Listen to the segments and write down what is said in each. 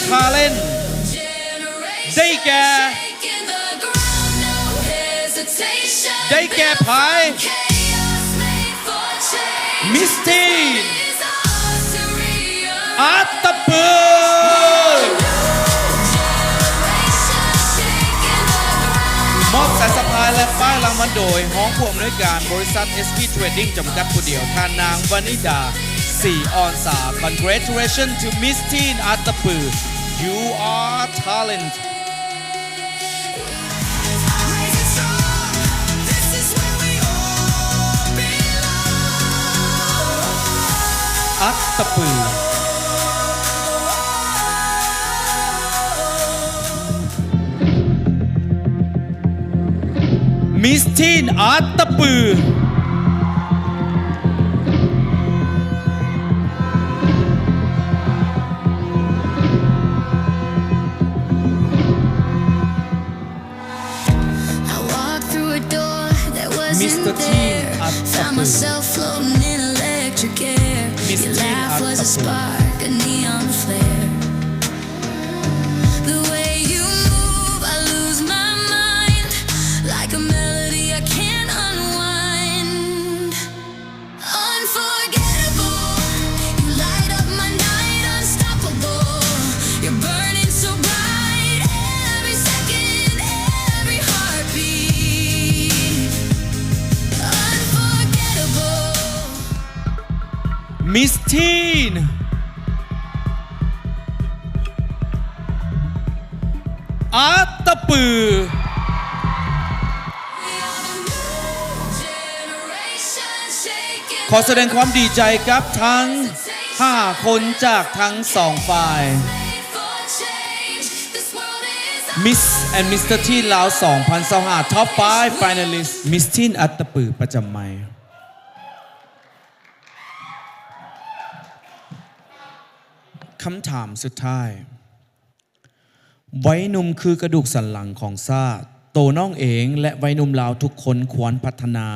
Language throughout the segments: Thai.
Talent ได้แก่ไผ Miss Teen อัตตปือมอบสายสะพายและป้ายรางวัลโดยห้องผู้อำนวยการบริษัท SP Trading จำกัดผู้เดียวท่านนางวนิดา4 ออนซา Congratulations to Miss Teen อัตตปือ You are talentอัตตปือMiss Teen อัตตปือMr. Teen อัตตปือMiss Teen อัตตปือThe way you move, I lose my mind. Like a melody I can't unwind. Unforgettable, you light up my night, unstoppable. You're burning so bright, every second, every heartbeat. Unforgettable. Miss Teenอัตตปือขอแสดงความดีใจกับทั้ง5 คนจากทั้ง2ฝ่าย Miss and Mr. Teen ลาว2025 Top 5 Finalist Miss Teen อัตตปือประจำไมค์คำถามสุดท้ายวัยหนุ่มคือกระดูกสันหลังของชาติโตน้องเองและวัยหนุ่มลาวทุกคนควรพัฒนา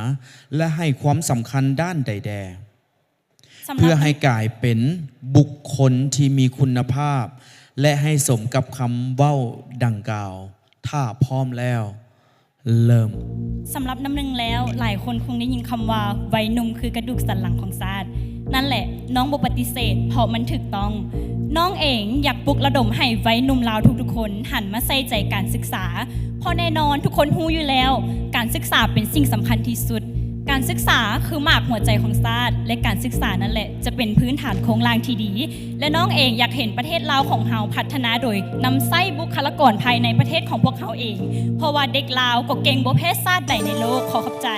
และให้ความสำคัญด้านใดแดเพื่อให้กลายเป็นบุคคลที่มีคุณภาพและให้สมกับคำเว้าดังกล่าวถ้าพร้อมแล้วเริ่มสำหรับน้ำหนึ่งแล้วหลายคนคงได้ยินคำว่าวัยหนุ่มคือกระดูกสันหลังของชาตินั่นแหละน้องบ่ปฏิเสธเพราะมันถูกต้องน้องเองอยากปลุกระดมให้วัยหนุ่มลาวทุกๆคนหันมาใส่ใจการศึกษาเพราะแน่นอนทุกคนรู้อยู่แล้วการศึกษาเป็นสิ่งสำคัญที่สุดการศึกษาคือหมากหัวใจของชาติและการศึกษานั่นแหละจะเป็นพื้นฐานโครงสร้างที่ดีและน้องเองอยากเห็นประเทศลาวของเฮาพัฒนาโดยนำใส่บุคลากรภายในประเทศของพวกเฮาเองเพราะว่าเด็กลาวก็เก่งบ่แพ้ชาติใดในโลกขอขอบใจ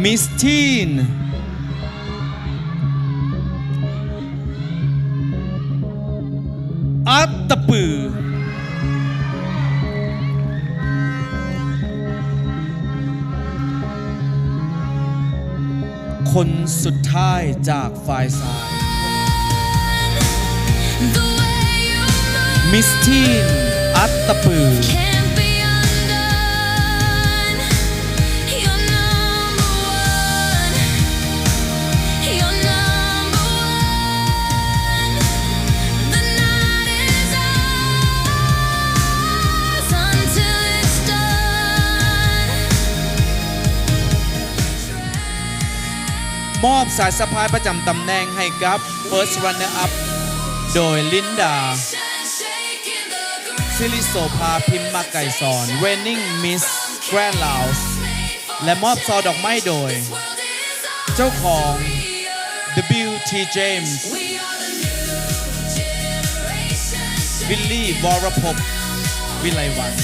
Miss Teenอัตตปือคนสุดท้ายจากฝ่ายซ้าย Miss Teen อัตตปือมอบสายสะพายประจำตำแหน่งให้กับ First Runner Up โดยลินดาซิริโสภาพิมพ์มาไก่สอน Reigning Miss Grand Laos และมอบซอดอกไม้โดยเจ้าของ WT James วิลลี่วรภพวิไลวรรณ